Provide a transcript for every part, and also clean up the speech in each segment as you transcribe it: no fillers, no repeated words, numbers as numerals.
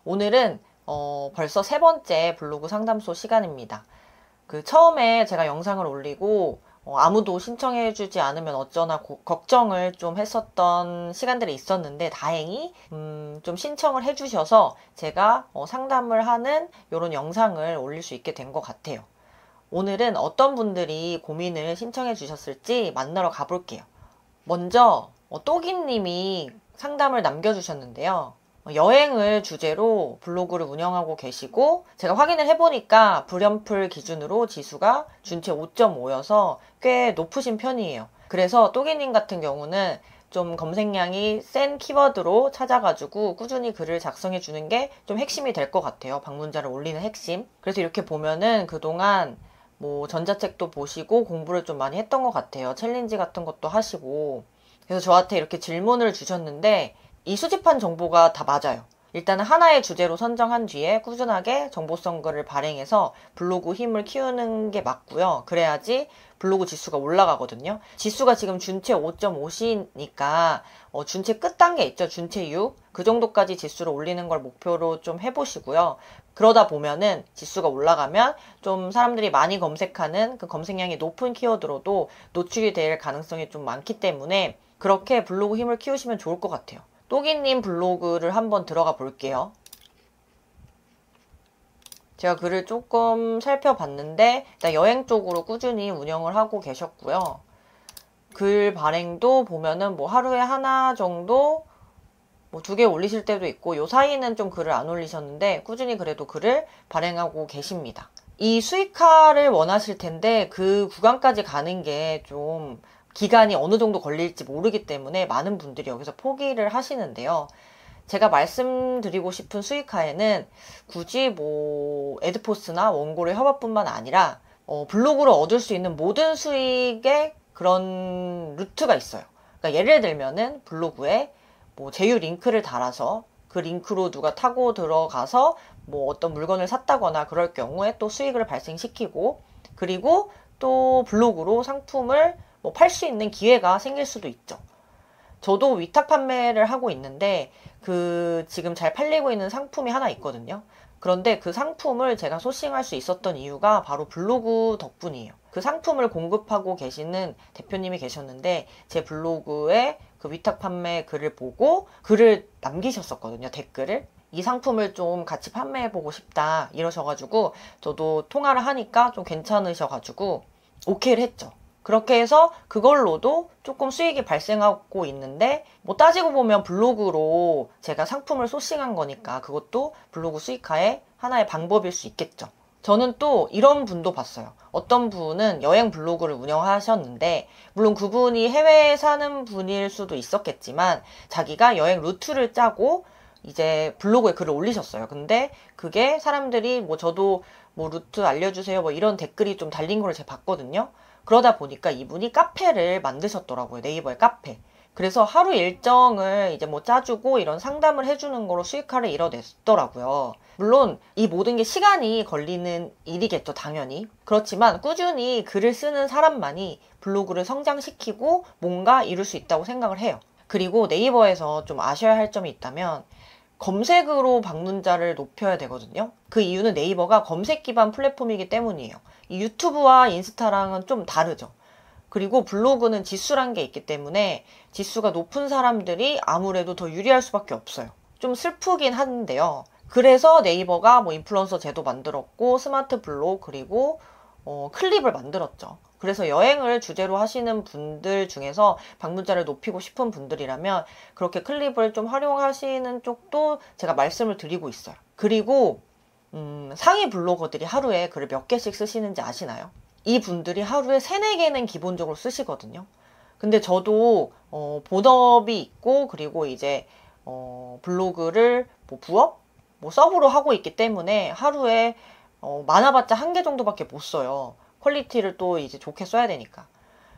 오늘은 벌써 세 번째 블로그 상담소 시간입니다. 처음에 제가 영상을 올리고 아무도 신청해주지 않으면 어쩌나 걱정을 좀 했었던 시간들이 있었는데 다행히 좀 신청을 해주셔서 제가 상담을 하는 이런 영상을 올릴 수 있게 된 것 같아요. 오늘은 어떤 분들이 고민을 신청해 주셨을지 만나러 가볼게요. 먼저 또기님이 상담을 남겨주셨는데요. 여행을 주제로 블로그를 운영하고 계시고 제가 확인을 해보니까 불연풀 기준으로 지수가 준체 5.5여서 꽤 높으신 편이에요. 그래서 또기님 같은 경우는 좀 검색량이 센 키워드로 찾아가지고 꾸준히 글을 작성해 주는 게 좀 핵심이 될 것 같아요. 방문자를 올리는 핵심. 그래서 이렇게 보면은 그동안 전자책도 보시고 공부를 좀 많이 했던 것 같아요. 챌린지 같은 것도 하시고. 그래서 저한테 이렇게 질문을 주셨는데 이 수집한 정보가 다 맞아요. 일단은 하나의 주제로 선정한 뒤에 꾸준하게 정보성 글을 발행해서 블로그 힘을 키우는 게 맞고요. 그래야지 블로그 지수가 올라가거든요. 지수가 지금 준체 5.5시니까 준체 끝단계 있죠. 준체 6. 그 정도까지 지수를 올리는 걸 목표로 좀 해보시고요. 그러다 보면은 지수가 올라가면 좀 사람들이 많이 검색하는 그 검색량이 높은 키워드로도 노출이 될 가능성이 좀 많기 때문에 그렇게 블로그 힘을 키우시면 좋을 것 같아요. 또기님 블로그를 한번 들어가 볼게요. 제가 글을 조금 살펴봤는데 일단 여행 쪽으로 꾸준히 운영을 하고 계셨고요. 글 발행도 보면은 하루에 하나 정도 2개 올리실 때도 있고 요 사이는 좀 글을 안 올리셨는데 꾸준히 그래도 글을 발행하고 계십니다. 이 수익화를 원하실 텐데 그 구간까지 가는 게 좀 기간이 어느 정도 걸릴지 모르기 때문에 많은 분들이 여기서 포기를 하시는데요. 제가 말씀드리고 싶은 수익화에는 굳이 에드포스나 원고료 협업뿐만 아니라 블로그로 얻을 수 있는 모든 수익의 그런 루트가 있어요. 그러니까 예를 들면은 블로그에 제휴 링크를 달아서 그 링크로 누가 타고 들어가서 어떤 물건을 샀다거나 그럴 경우에 또 수익을 발생시키고, 그리고 또 블로그로 상품을 팔 수 있는 기회가 생길 수도 있죠. 저도 위탁 판매를 하고 있는데 지금 잘 팔리고 있는 상품이 하나 있거든요. 그런데 그 상품을 제가 소싱할 수 있었던 이유가 바로 블로그 덕분이에요. 그 상품을 공급하고 계시는 대표님이 계셨는데 제 블로그에 그 위탁 판매 글을 보고 글을 남기셨었거든요. 댓글을. 이 상품을 좀 같이 판매해보고 싶다 이러셔가지고 저도 통화를 하니까 좀 괜찮으셔가지고 오케이를 했죠. 그렇게 해서 그걸로도 조금 수익이 발생하고 있는데 따지고 보면 블로그로 제가 상품을 소싱한 거니까 그것도 블로그 수익화의 하나의 방법일 수 있겠죠. 저는 또 이런 분도 봤어요. 어떤 분은 여행 블로그를 운영하셨는데 물론 그분이 해외에 사는 분일 수도 있었겠지만 자기가 여행 루트를 짜고 이제 블로그에 글을 올리셨어요. 근데 그게 사람들이 저도 루트 알려주세요 이런 댓글이 좀 달린 걸 제가 봤거든요. 그러다 보니까 이분이 카페를 만드셨더라고요. 네이버에 카페. 그래서 하루 일정을 이제 짜주고 이런 상담을 해주는 거로 수익화를 이뤄냈더라고요. 물론 이 모든 게 시간이 걸리는 일이겠죠, 당연히. 그렇지만 꾸준히 글을 쓰는 사람만이 블로그를 성장시키고 뭔가 이룰 수 있다고 생각을 해요. 그리고 네이버에서 좀 아셔야 할 점이 있다면 검색으로 방문자를 높여야 되거든요. 그 이유는 네이버가 검색 기반 플랫폼이기 때문이에요. 이 유튜브와 인스타랑은 좀 다르죠. 그리고 블로그는 지수란 게 있기 때문에 지수가 높은 사람들이 아무래도 더 유리할 수밖에 없어요. 좀 슬프긴 한데요. 그래서 네이버가 인플루언서 제도 만들었고 스마트 블로그 그리고 클립을 만들었죠. 그래서 여행을 주제로 하시는 분들 중에서 방문자를 높이고 싶은 분들이라면 그렇게 클립을 좀 활용하시는 쪽도 제가 말씀을 드리고 있어요. 그리고 상위 블로거들이 하루에 글을 몇 개씩 쓰시는지 아시나요? 이 분들이 하루에 3-4개는 기본적으로 쓰시거든요. 근데 저도 본업이 있고 그리고 이제 블로그를 부업? 서브로 하고 있기 때문에 하루에 많아봤자 1개 정도밖에 못 써요. 퀄리티를 또 이제 좋게 써야 되니까.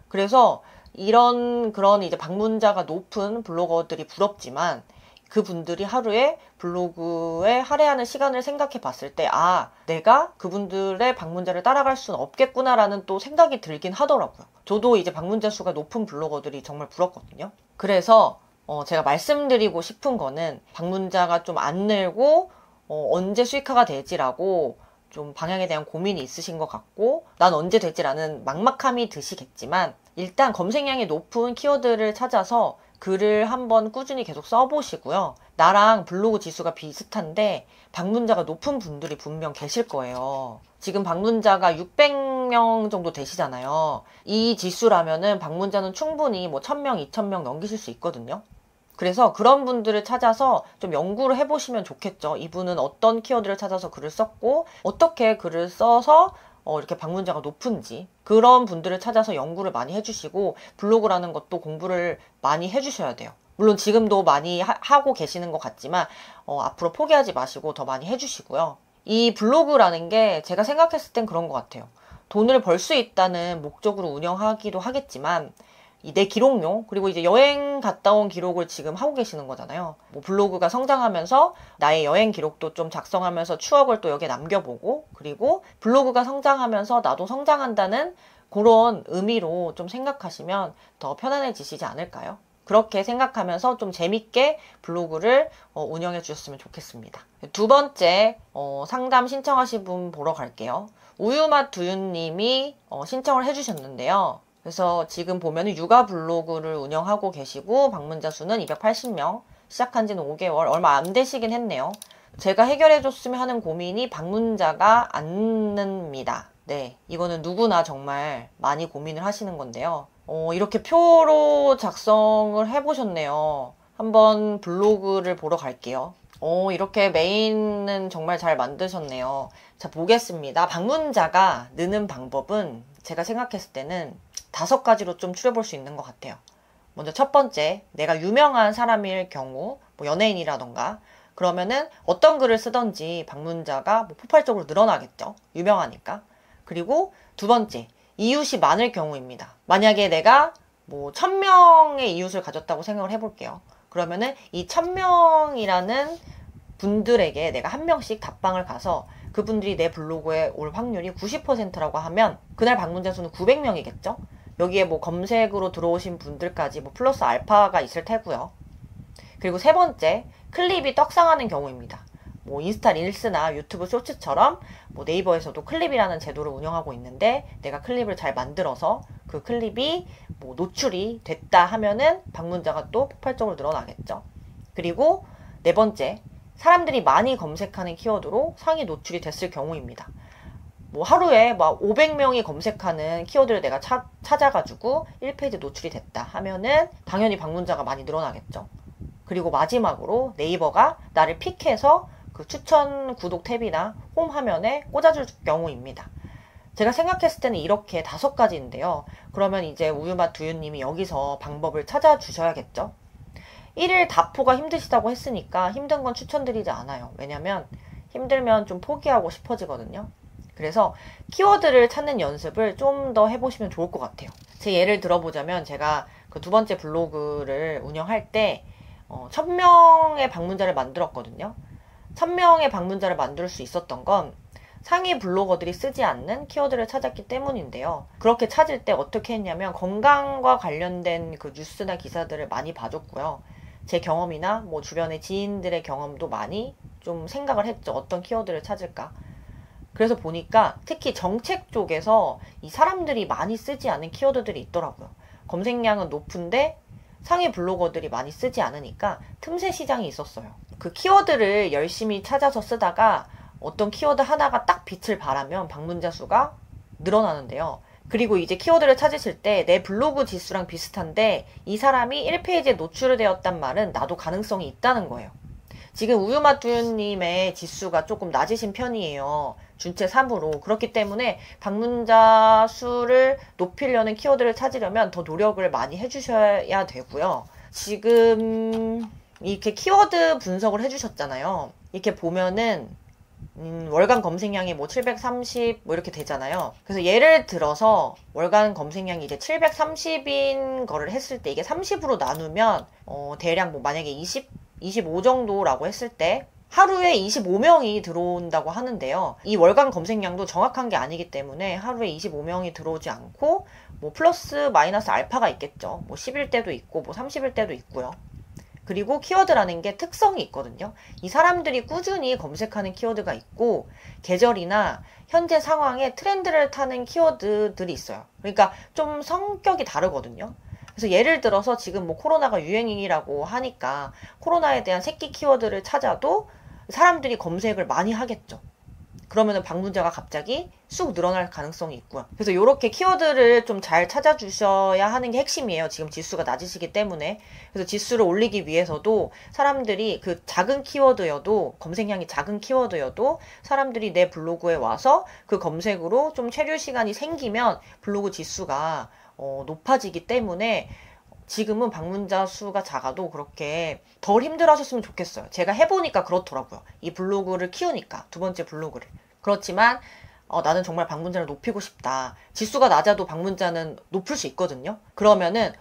그래서 그런 이제 방문자가 높은 블로거들이 부럽지만 그분들이 하루에 블로그에 할애하는 시간을 생각해 봤을 때 내가 그분들의 방문자를 따라갈 수는 없겠구나라는 또 생각이 들긴 하더라고요. 저도 이제 방문자 수가 높은 블로거들이 정말 부럽거든요. 그래서 제가 말씀드리고 싶은 거는 방문자가 좀 안 늘고 언제 수익화가 될지라고 좀 방향에 대한 고민이 있으신 것 같고, 난 언제 될지라는 막막함이 드시겠지만, 일단 검색량이 높은 키워드를 찾아서 글을 한번 꾸준히 계속 써보시고요. 나랑 블로그 지수가 비슷한데 방문자가 높은 분들이 분명 계실 거예요. 지금 방문자가 600명 정도 되시잖아요. 이 지수라면은 방문자는 충분히 뭐 1000명, 2000명 넘기실 수 있거든요. 그래서 그런 분들을 찾아서 좀 연구를 해보시면 좋겠죠. 이분은 어떤 키워드를 찾아서 글을 썼고, 어떻게 글을 써서 이렇게 방문자가 높은지, 그런 분들을 찾아서 연구를 많이 해주시고, 블로그라는 것도 공부를 많이 해주셔야 돼요. 물론 지금도 많이 하고 계시는 것 같지만 앞으로 포기하지 마시고 더 많이 해주시고요. 이 블로그라는 게 제가 생각했을 땐 그런 것 같아요. 돈을 벌 수 있다는 목적으로 운영하기도 하겠지만, 내 기록용, 그리고 이제 여행 갔다 온 기록을 지금 하고 계시는 거잖아요. 뭐 블로그가 성장하면서 나의 여행 기록도 좀 작성하면서 추억을 또 여기에 남겨보고, 그리고 블로그가 성장하면서 나도 성장한다는 그런 의미로 좀 생각하시면 더 편안해지시지 않을까요? 그렇게 생각하면서 좀 재밌게 블로그를 운영해 주셨으면 좋겠습니다. 두 번째 상담 신청하신 분 보러 갈게요. 우유맛 두유님이 신청을 해주셨는데요. 그래서 지금 보면은 육아 블로그를 운영하고 계시고 방문자 수는 280명, 시작한 지는 5개월, 얼마 안 되시긴 했네요. 제가 해결해줬으면 하는 고민이 방문자가 안 늡니다. 네, 이거는 누구나 정말 많이 고민을 하시는 건데요. 이렇게 표로 작성을 해보셨네요. 한번 블로그를 보러 갈게요. 이렇게 메인은 정말 잘 만드셨네요. 자, 보겠습니다. 방문자가 느는 방법은 제가 생각했을 때는 5가지로 좀 추려볼 수 있는 것 같아요. 먼저 첫 번째, 내가 유명한 사람일 경우, 뭐 연예인이라던가, 그러면은 어떤 글을 쓰던지 방문자가 뭐 폭발적으로 늘어나겠죠. 유명하니까. 그리고 두 번째, 이웃이 많을 경우입니다. 만약에 내가 뭐 1000명의 이웃을 가졌다고 생각을 해볼게요. 그러면은 이 1000명이라는 분들에게 내가 한 명씩 답방을 가서 그분들이 내 블로그에 올 확률이 90%라고 하면 그날 방문자 수는 900명이겠죠? 여기에 뭐 검색으로 들어오신 분들까지 뭐 플러스 알파가 있을 테고요. 그리고 세 번째, 클립이 떡상하는 경우입니다. 뭐 인스타 릴스나 유튜브 쇼츠처럼 뭐 네이버에서도 클립이라는 제도를 운영하고 있는데 내가 클립을 잘 만들어서 그 클립이 뭐 노출이 됐다 하면은 방문자가 또 폭발적으로 늘어나겠죠. 그리고 네 번째, 사람들이 많이 검색하는 키워드로 상위 노출이 됐을 경우입니다. 뭐 하루에 막 500명이 검색하는 키워드를 내가 찾아가지고 1페이지 노출이 됐다 하면은 당연히 방문자가 많이 늘어나겠죠. 그리고 마지막으로 네이버가 나를 픽해서 그 추천 구독 탭이나 홈 화면에 꽂아줄 경우입니다. 제가 생각했을 때는 이렇게 5가지인데요. 그러면 이제 우유맛 두유님이 여기서 방법을 찾아주셔야겠죠. 1일 다포가 힘드시다고 했으니까 힘든 건 추천드리지 않아요. 왜냐면 힘들면 좀 포기하고 싶어지거든요. 그래서 키워드를 찾는 연습을 좀 더 해보시면 좋을 것 같아요. 제 예를 들어보자면 제가 그 두 번째 블로그를 운영할 때 1000명의 방문자를 만들었거든요. 1000명의 방문자를 만들 수 있었던 건 상위 블로거들이 쓰지 않는 키워드를 찾았기 때문인데요. 그렇게 찾을 때 어떻게 했냐면 건강과 관련된 그 뉴스나 기사들을 많이 봐줬고요. 제 경험이나 뭐 주변의 지인들의 경험도 많이 좀 생각을 했죠. 어떤 키워드를 찾을까. 그래서 보니까 특히 정책 쪽에서 이 사람들이 많이 쓰지 않은 키워드들이 있더라고요. 검색량은 높은데 상위 블로거들이 많이 쓰지 않으니까 틈새 시장이 있었어요. 그 키워드를 열심히 찾아서 쓰다가 어떤 키워드 하나가 딱 빛을 발하면 방문자 수가 늘어나는데요. 그리고 이제 키워드를 찾으실 때 내 블로그 지수랑 비슷한데 이 사람이 1페이지에 노출되었단 말은 나도 가능성이 있다는 거예요. 지금 우유맛 두유님의 지수가 조금 낮으신 편이에요. 준체 3으로. 그렇기 때문에 방문자 수를 높이려는 키워드를 찾으려면 더 노력을 많이 해주셔야 되고요. 지금 이렇게 키워드 분석을 해주셨잖아요. 이렇게 보면은 월간 검색량이 뭐 730 뭐 이렇게 되잖아요. 그래서 예를 들어서 월간 검색량이 이제 730인 거를 했을 때 이게 30으로 나누면 대략 뭐 만약에 25 정도라고 했을 때 하루에 25명이 들어온다고 하는데요. 이 월간 검색량도 정확한 게 아니기 때문에 하루에 25명이 들어오지 않고 뭐 플러스 마이너스 알파가 있겠죠. 뭐 10일 때도 있고 뭐 30일 때도 있고요. 그리고 키워드라는 게 특성이 있거든요. 이 사람들이 꾸준히 검색하는 키워드가 있고 계절이나 현재 상황에 트렌드를 타는 키워드들이 있어요. 그러니까 좀 성격이 다르거든요. 그래서 예를 들어서 지금 뭐 코로나가 유행이라고 하니까 코로나에 대한 새끼 키워드를 찾아도 사람들이 검색을 많이 하겠죠. 그러면은 방문자가 갑자기 쑥 늘어날 가능성이 있고요. 그래서 이렇게 키워드를 좀 잘 찾아주셔야 하는 게 핵심이에요. 지금 지수가 낮으시기 때문에. 그래서 지수를 올리기 위해서도 사람들이 그 작은 키워드여도, 검색량이 작은 키워드여도 사람들이 내 블로그에 와서 그 검색으로 좀 체류 시간이 생기면 블로그 지수가 높아지기 때문에 지금은 방문자 수가 작아도 그렇게 덜 힘들어 하셨으면 좋겠어요. 제가 해보니까 그렇더라고요. 이 블로그를 키우니까, 두 번째 블로그를. 그렇지만 나는 정말 방문자를 높이고 싶다. 지수가 낮아도 방문자는 높을 수 있거든요. 그러면은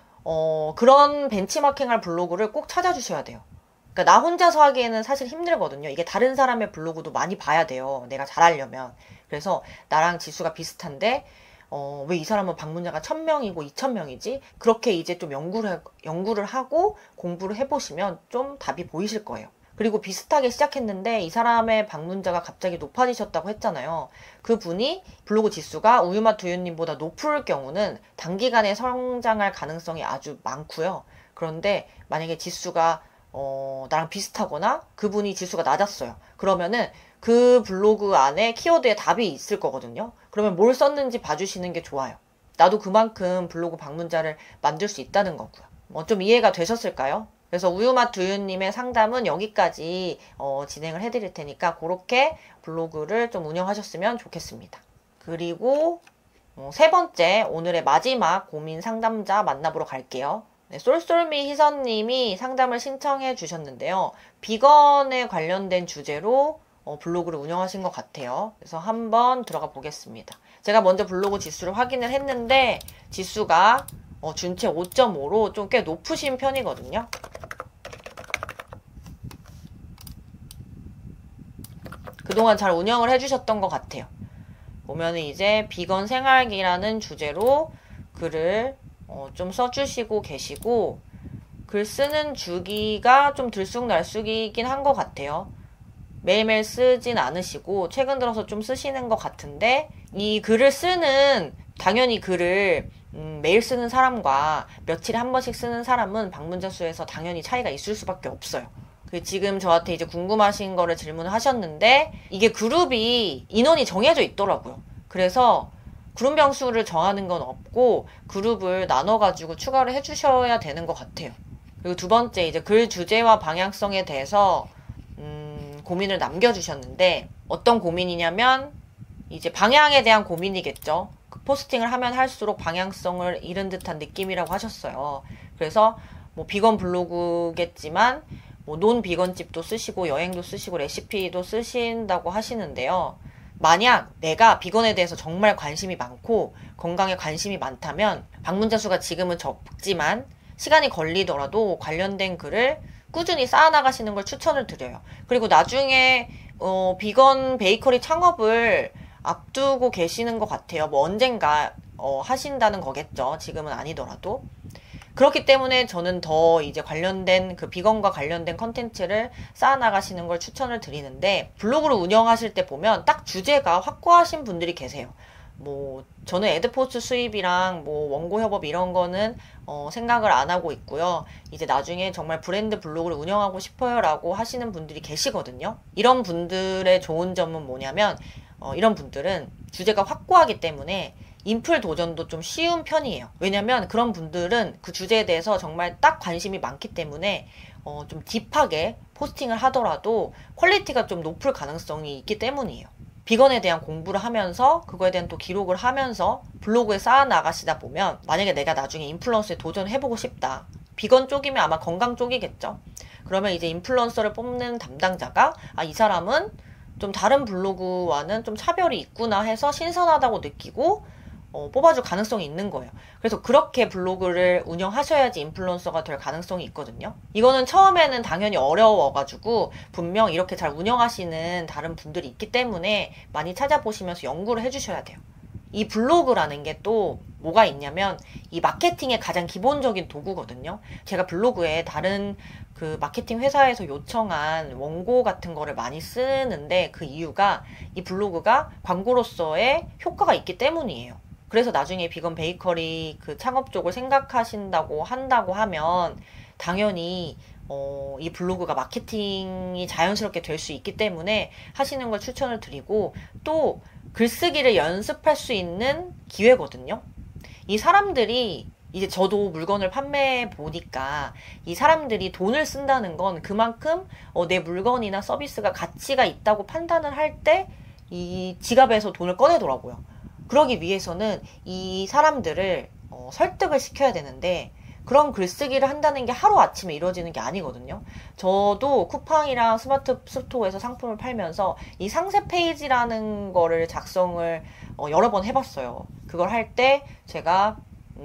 그런 벤치마킹할 블로그를 꼭 찾아주셔야 돼요. 그러니까 나 혼자서 하기에는 사실 힘들거든요. 이게 다른 사람의 블로그도 많이 봐야 돼요. 내가 잘하려면. 그래서 나랑 지수가 비슷한데 왜 이 사람은 방문자가 1000명이고 2000명이지? 그렇게 이제 좀 연구를 하고 공부를 해보시면 좀 답이 보이실 거예요. 그리고 비슷하게 시작했는데 이 사람의 방문자가 갑자기 높아지셨다고 했잖아요. 그분이 블로그 지수가 우유맛 두유님보다 높을 경우는 단기간에 성장할 가능성이 아주 많고요. 그런데 만약에 지수가 나랑 비슷하거나 그분이 지수가 낮았어요. 그러면은 그 블로그 안에 키워드에 답이 있을 거거든요. 그러면 뭘 썼는지 봐주시는 게 좋아요. 나도 그만큼 블로그 방문자를 만들 수 있다는 거고요. 좀 이해가 되셨을까요? 그래서 우유맛 두유님의 상담은 여기까지 진행을 해드릴 테니까 그렇게 블로그를 좀 운영하셨으면 좋겠습니다. 그리고 세 번째, 오늘의 마지막 고민 상담자 만나보러 갈게요. 네, 쏠쏠미 희선님이 상담을 신청해 주셨는데요. 비건에 관련된 주제로 블로그를 운영하신 것 같아요. 그래서 한번 들어가 보겠습니다. 제가 먼저 블로그 지수를 확인을 했는데 지수가 준체 5.5로 좀 꽤 높으신 편이거든요. 그동안 잘 운영을 해주셨던 것 같아요. 보면은 이제 비건 생활기라는 주제로 글을 좀 써주시고 계시고, 글 쓰는 주기가 좀 들쑥날쑥이긴 한 것 같아요. 매일매일 쓰진 않으시고 최근 들어서 좀 쓰시는 것 같은데, 이 글을 쓰는, 당연히 글을 매일 쓰는 사람과 며칠에 한 번씩 쓰는 사람은 방문자 수에서 당연히 차이가 있을 수밖에 없어요. 지금 저한테 이제 궁금하신 거를 질문을 하셨는데, 이게 그룹이 인원이 정해져 있더라고요. 그래서 그룹 명수를 정하는 건 없고 그룹을 나눠가지고 추가를 해주셔야 되는 것 같아요. 그리고 두 번째, 이제 글 주제와 방향성에 대해서 고민을 남겨주셨는데, 어떤 고민이냐면 이제 방향에 대한 고민이겠죠. 포스팅을 하면 할수록 방향성을 잃은 듯한 느낌이라고 하셨어요. 그래서 뭐 비건 블로그겠지만 뭐 논 비건집도 쓰시고 여행도 쓰시고 레시피도 쓰신다고 하시는데요. 만약 내가 비건에 대해서 정말 관심이 많고 건강에 관심이 많다면 방문자 수가 지금은 적지만 시간이 걸리더라도 관련된 글을 꾸준히 쌓아나가시는 걸 추천을 드려요. 그리고 나중에 비건 베이커리 창업을 앞두고 계시는 것 같아요. 뭐 언젠가 하신다는 거겠죠. 지금은 아니더라도. 그렇기 때문에 저는 더 이제 관련된 그 비건과 관련된 컨텐츠를 쌓아나가시는 걸 추천을 드리는데, 블로그를 운영하실 때 보면 딱 주제가 확고하신 분들이 계세요. 뭐 저는 애드포스 수입이랑 뭐 원고 협업 이런 거는 생각을 안 하고 있고요. 이제 나중에 정말 브랜드 블로그를 운영하고 싶어요 라고 하시는 분들이 계시거든요. 이런 분들의 좋은 점은 뭐냐면 이런 분들은 주제가 확고하기 때문에 인풀 도전도 좀 쉬운 편이에요. 왜냐면 그런 분들은 그 주제에 대해서 정말 딱 관심이 많기 때문에 좀 딥하게 포스팅을 하더라도 퀄리티가 좀 높을 가능성이 있기 때문이에요. 비건에 대한 공부를 하면서 그거에 대한 또 기록을 하면서 블로그에 쌓아 나가시다 보면, 만약에 내가 나중에 인플루언서에 도전해보고 싶다. 비건 쪽이면 아마 건강 쪽이겠죠. 그러면 이제 인플루언서를 뽑는 담당자가 이 사람은 좀 다른 블로그와는 좀 차별이 있구나 해서 신선하다고 느끼고 뽑아줄 가능성이 있는 거예요. 그래서 그렇게 블로그를 운영하셔야지 인플루언서가 될 가능성이 있거든요. 이거는 처음에는 당연히 어려워가지고 분명 이렇게 잘 운영하시는 다른 분들이 있기 때문에 많이 찾아보시면서 연구를 해주셔야 돼요. 이 블로그라는 게 또 뭐가 있냐면 이 마케팅의 가장 기본적인 도구거든요. 제가 블로그에 다른 그 마케팅 회사에서 요청한 원고 같은 거를 많이 쓰는데 그 이유가 이 블로그가 광고로서의 효과가 있기 때문이에요. 그래서 나중에 비건 베이커리 그 창업 쪽을 생각하신다고 한다고 하면 당연히 이 블로그가 마케팅이 자연스럽게 될 수 있기 때문에 하시는 걸 추천을 드리고, 또 글쓰기를 연습할 수 있는 기회거든요. 이 사람들이 이제 저도 물건을 판매해 보니까 이 사람들이 돈을 쓴다는 건 그만큼 내 물건이나 서비스가 가치가 있다고 판단을 할 때 이 지갑에서 돈을 꺼내더라고요. 그러기 위해서는 이 사람들을 설득을 시켜야 되는데, 그런 글쓰기를 한다는 게 하루아침에 이루어지는 게 아니거든요. 저도 쿠팡이랑 스마트 스토어에서 상품을 팔면서 이 상세 페이지라는 거를 작성을 여러 번 해봤어요. 그걸 할 때 제가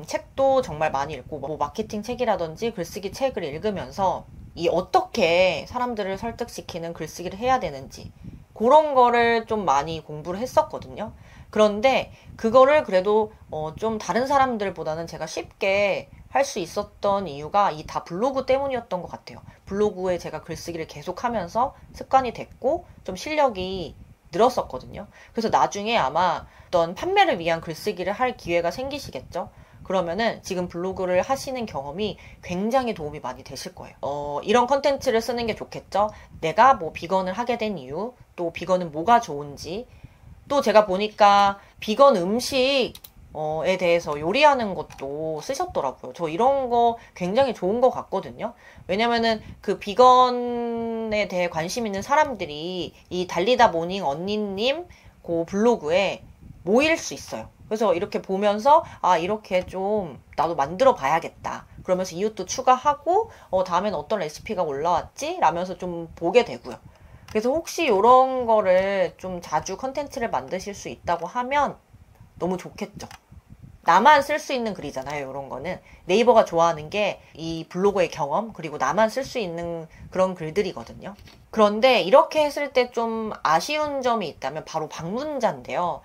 책도 정말 많이 읽고, 뭐 마케팅 책이라든지 글쓰기 책을 읽으면서 이 어떻게 사람들을 설득시키는 글쓰기를 해야 되는지 그런 거를 좀 많이 공부를 했었거든요. 그런데 그거를 그래도 좀 다른 사람들보다는 제가 쉽게 할 수 있었던 이유가 이 다 블로그 때문이었던 것 같아요. 블로그에 제가 글쓰기를 계속하면서 습관이 됐고 좀 실력이 늘었었거든요. 그래서 나중에 아마 어떤 판매를 위한 글쓰기를 할 기회가 생기시겠죠. 그러면은 지금 블로그를 하시는 경험이 굉장히 도움이 많이 되실 거예요. 이런 컨텐츠를 쓰는 게 좋겠죠. 내가 뭐 비건을 하게 된 이유, 또 비건은 뭐가 좋은지, 또 제가 보니까 비건 음식 에 대해서 요리하는 것도 쓰셨더라고요. 저 이런 거 굉장히 좋은 것 같거든요. 왜냐면은 그 비건에 대해 관심 있는 사람들이 이 달리다 모닝 언니님 그 블로그에 모일 수 있어요. 그래서 이렇게 보면서 이렇게 좀 나도 만들어 봐야겠다. 그러면서 이웃도 추가하고 다음엔 어떤 레시피가 올라왔지? 라면서 좀 보게 되고요. 그래서 혹시 이런 거를 좀 자주 컨텐츠를 만드실 수 있다고 하면 너무 좋겠죠. 나만 쓸 수 있는 글이잖아요. 이런 거는 네이버가 좋아하는 게 이 블로거의 경험, 그리고 나만 쓸 수 있는 그런 글들이거든요. 그런데 이렇게 했을 때 좀 아쉬운 점이 있다면 바로 방문자인데요.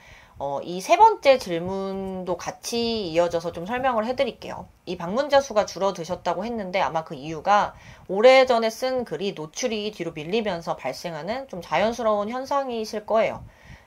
이 세 번째 질문도 같이 이어져서 좀 설명을 해드릴게요. 이 방문자 수가 줄어드셨다고 했는데 아마 그 이유가 오래전에 쓴 글이 노출이 뒤로 밀리면서 발생하는 좀 자연스러운 현상이실 거예요.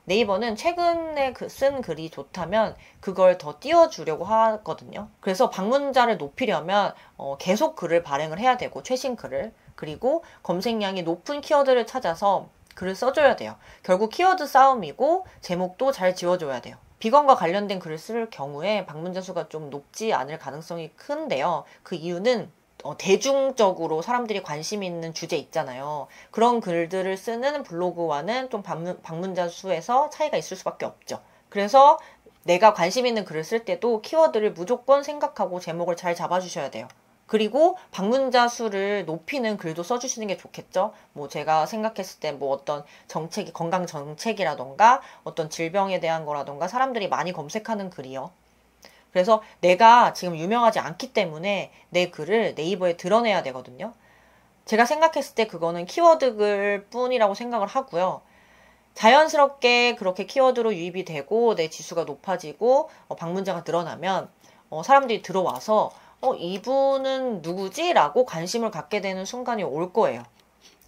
네이버는 최근에 쓴 글이 좋다면 그걸 더 띄워주려고 하거든요. 그래서 방문자를 높이려면 계속 글을 발행을 해야 되고, 최신 글을, 그리고 검색량이 높은 키워드를 찾아서 글을 써줘야 돼요. 결국 키워드 싸움이고 제목도 잘 지어줘야 돼요. 비건과 관련된 글을 쓸 경우에 방문자 수가 좀 높지 않을 가능성이 큰데요. 그 이유는 대중적으로 사람들이 관심 있는 주제 있잖아요. 그런 글들을 쓰는 블로그와는 좀 방문자 수에서 차이가 있을 수밖에 없죠. 그래서 내가 관심 있는 글을 쓸 때도 키워드를 무조건 생각하고 제목을 잘 잡아주셔야 돼요. 그리고 방문자 수를 높이는 글도 써주시는 게 좋겠죠. 뭐 제가 생각했을 때 뭐 어떤 정책이, 건강 정책이라던가 어떤 질병에 대한 거라던가 사람들이 많이 검색하는 글이요. 그래서 내가 지금 유명하지 않기 때문에 내 글을 네이버에 드러내야 되거든요. 제가 생각했을 때 그거는 키워드 글 뿐이라고 생각을 하고요. 자연스럽게 그렇게 키워드로 유입이 되고 내 지수가 높아지고 방문자가 늘어나면 사람들이 들어와서 이분은 누구지? 라고 관심을 갖게 되는 순간이 올 거예요.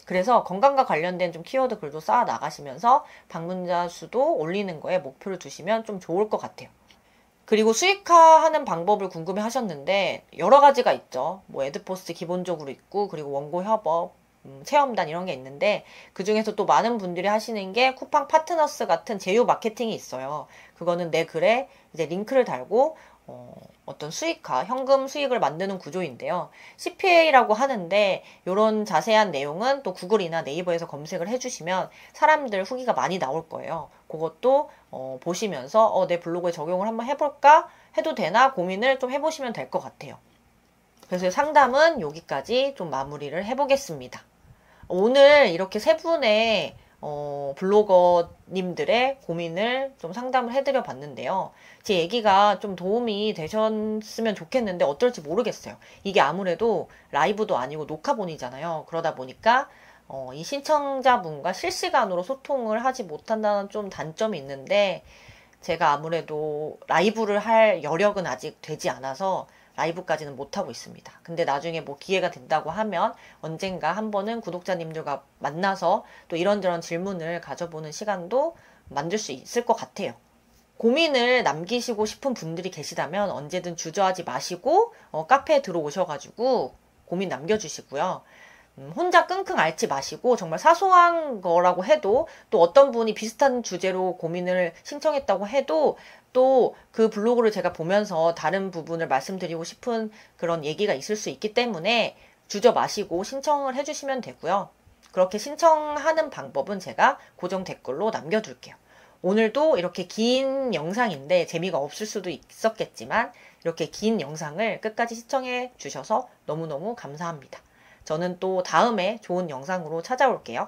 그래서 건강과 관련된 좀 키워드 글도 쌓아 나가시면서 방문자 수도 올리는 거에 목표를 두시면 좀 좋을 것 같아요. 그리고 수익화하는 방법을 궁금해 하셨는데 여러 가지가 있죠. 뭐 애드포스트 기본적으로 있고, 그리고 원고 협업, 체험단 이런 게 있는데, 그 중에서 또 많은 분들이 하시는 게 쿠팡 파트너스 같은 제휴 마케팅이 있어요. 그거는 내 글에 이제 링크를 달고 어떤 수익화, 현금 수익을 만드는 구조인데요. CPA라고 하는데 이런 자세한 내용은 또 구글이나 네이버에서 검색을 해주시면 사람들 후기가 많이 나올 거예요. 그것도 보시면서 내 블로그에 적용을 한번 해볼까? 해도 되나? 고민을 좀 해보시면 될 것 같아요. 그래서 상담은 여기까지 좀 마무리를 해보겠습니다. 오늘 이렇게 세 분의 블로거님들의 고민을 좀 상담을 해드려 봤는데요. 제 얘기가 좀 도움이 되셨으면 좋겠는데 어떨지 모르겠어요. 이게 아무래도 라이브도 아니고 녹화본이잖아요. 그러다 보니까 이 신청자분과 실시간으로 소통을 하지 못한다는 좀 단점이 있는데, 제가 아무래도 라이브를 할 여력은 아직 되지 않아서 라이브까지는 못하고 있습니다. 근데 나중에 뭐 기회가 된다고 하면 언젠가 한 번은 구독자님들과 만나서 또 이런저런 질문을 가져보는 시간도 만들 수 있을 것 같아요. 고민을 남기시고 싶은 분들이 계시다면 언제든 주저하지 마시고 카페에 들어오셔가지고 고민 남겨주시고요. 혼자 끙끙 앓지 마시고 정말 사소한 거라고 해도 또 어떤 분이 비슷한 주제로 고민을 신청했다고 해도 또 그 블로그를 제가 보면서 다른 부분을 말씀드리고 싶은 그런 얘기가 있을 수 있기 때문에 주저 마시고 신청을 해주시면 되고요. 그렇게 신청하는 방법은 제가 고정 댓글로 남겨둘게요. 오늘도 이렇게 긴 영상인데 재미가 없을 수도 있었겠지만 이렇게 긴 영상을 끝까지 시청해 주셔서 너무너무 감사합니다. 저는 또 다음에 좋은 영상으로 찾아올게요.